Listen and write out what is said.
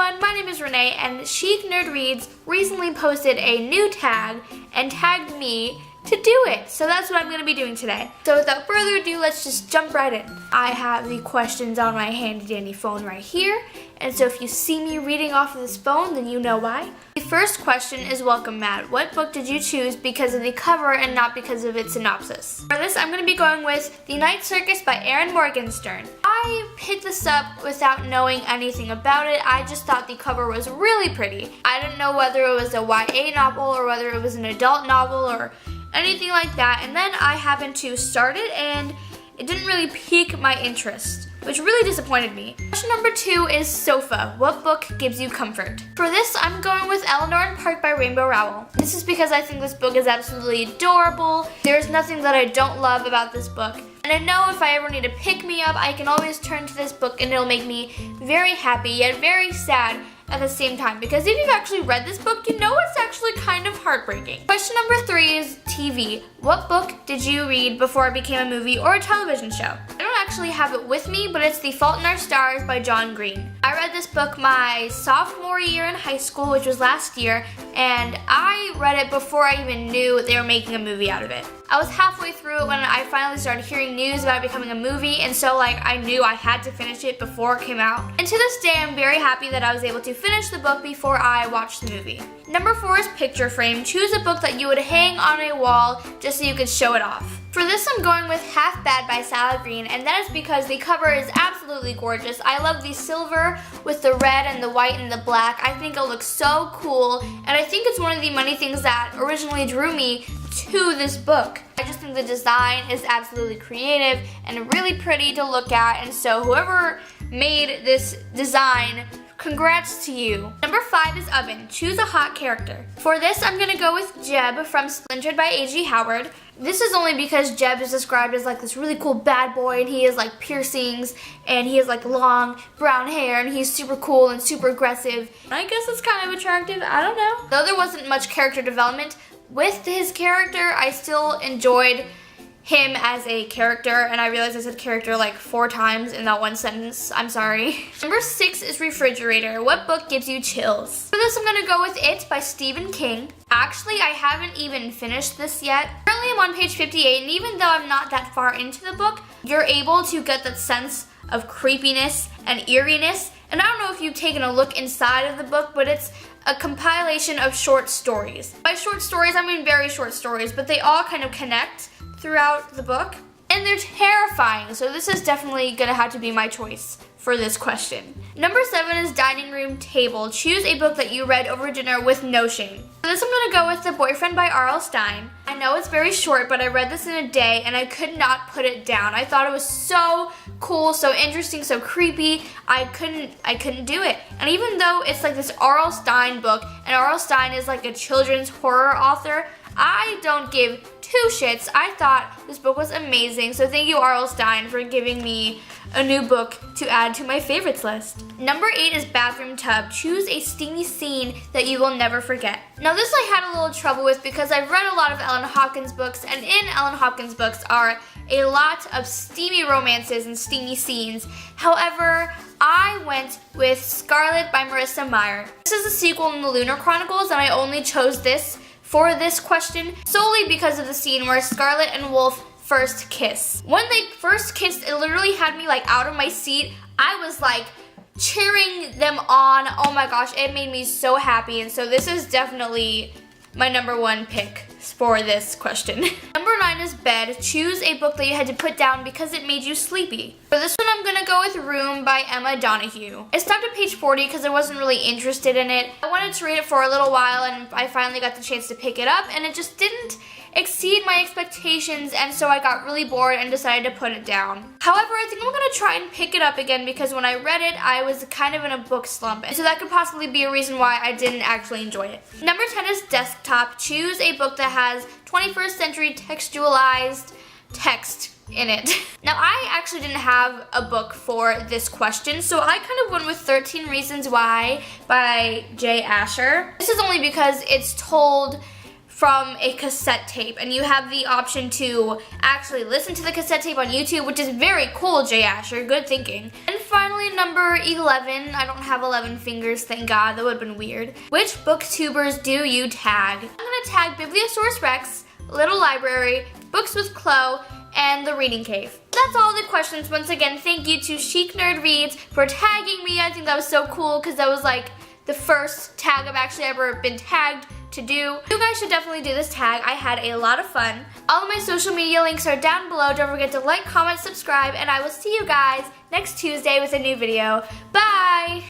everyone, my name is Renee and ChicNerdReads recently posted a new tag and tagged me to do it. So that's what I'm going to be doing today. So without further ado, let's just jump right in. I have the questions on my handy dandy phone right here. And so if you see me reading off of this phone, then you know why. The first question is, welcome Matt. What book did you choose because of the cover and not because of its synopsis? For this, I'm going to be going with The Night Circus by Erin Morgenstern. I picked this up without knowing anything about it. I just thought the cover was really pretty. I didn't know whether it was a YA novel or whether it was an adult novel or anything like that. And then I happened to start it and it didn't really pique my interest, which really disappointed me. Question number 2 is Sofa. What book gives you comfort? For this, I'm going with Eleanor and Park by Rainbow Rowell. This is because I think this book is absolutely adorable. There's nothing that I don't love about this book. And I know if I ever need to pick me up, I can always turn to this book and it'll make me very happy yet very sad at the same time. Because if you've actually read this book, you know it's actually kind of heartbreaking. Question number 3 is TV. What book did you read before it became a movie or a television show? I don't actually have it with me, but it's The Fault in Our Stars by John Green. I read this book my sophomore year in high school, which was last year, and I read it before I even knew they were making a movie out of it. I was halfway through it when I finally started hearing news about it becoming a movie, and so I knew I had to finish it before it came out. And to this day, I'm very happy that I was able to finish the book before I watched the movie. Number 4 is Picture Frame. Choose a book that you would hang on a wall just so you could show it off. For this, I'm going with Half Bad by Sally Green, and that is because the cover is absolutely gorgeous. I love the silver with the red and the white and the black. I think it looks so cool, and I think it's one of the many things that originally drew me to this book. I just think the design is absolutely creative and really pretty to look at, and so whoever made this design, congrats to you. Number 5 is Oven. Choose a hot character. For this, I'm gonna go with Jeb from Splintered by A.G. Howard. This is only because Jeb is described as like this really cool bad boy, and he has like piercings and he has like long brown hair and he's super cool and super aggressive. I guess it's kind of attractive, I don't know. Though there wasn't much character development with his character, I still enjoyed him as a character, and I realized I said character like 4 times in that one sentence. I'm sorry. Number 6 is Refrigerator. What book gives you chills? For this, I'm gonna go with It by Stephen King. Actually, I haven't even finished this yet. Currently, I'm on page 58, and even though I'm not that far into the book, you're able to get that sense of creepiness and eeriness. And I don't know if you've taken a look inside of the book, but it's a compilation of short stories. By short stories, I mean very short stories, but they all kind of connect throughout the book, and they're terrifying, so this is definitely gonna have to be my choice for this question. Number 7 is Dining Room Table. Choose a book that you read over dinner with no shame. For this, I'm gonna go with The Boyfriend by R.L. Stine. I know it's very short, but I read this in a day and I could not put it down. I thought it was so cool, so interesting, so creepy. I couldn't do it. And even though it's like this R.L. Stine book, and R.L. Stine is like a children's horror author, I don't give 2 shits. I thought this book was amazing, so thank you R.L. Stine for giving me a new book to add to my favorites list. Number 8 is Bathroom Tub. Choose a steamy scene that you will never forget. Now this I had a little trouble with because I've read a lot of Ellen Hopkins books, and in Ellen Hopkins books are a lot of steamy romances and steamy scenes. However, I went with Scarlet by Marissa Meyer. This is a sequel in the Lunar Chronicles, and I only chose this for this question solely because of the scene where Scarlet and Wolf first kiss. When they first kissed, it literally had me like out of my seat. I was like cheering them on. Oh my gosh, it made me so happy, and so this is definitely my number 1 pick for this question. Number 9 is Bed. Choose a book that you had to put down because it made you sleepy. For this one, I'm gonna go with Room by Emma Donoghue. I stopped at page 40 because I wasn't really interested in it. I wanted to read it for a little while, and I finally got the chance to pick it up, and it just didn't exceed my expectations, and so I got really bored and decided to put it down. However, I think I'm gonna try and pick it up again because when I read it, I was kind of in a book slump, so that could possibly be a reason why I didn't actually enjoy it. Number 10 is Desktop. Choose a book that has 21st century textualized text in it. Now, I actually didn't have a book for this question, so I kind of went with 13 Reasons Why by Jay Asher. This is only because it's told from a cassette tape, and you have the option to actually listen to the cassette tape on YouTube, which is very cool, Jay Asher, good thinking. And finally, number 11, I don't have 11 fingers, thank God, that would have been weird. Which booktubers do you tag? I'm gonna tag Bibliosaurus Rex, Little Library, Books with Chloe, and The Reading Cave. That's all the questions. Once again, thank you to ChicNerdReads for tagging me. I think that was so cool because that was like the first tag I've actually ever been tagged to do. You guys should definitely do this tag. I had a lot of fun. All of my social media links are down below. Don't forget to like, comment, subscribe, and I will see you guys next Tuesday with a new video. Bye!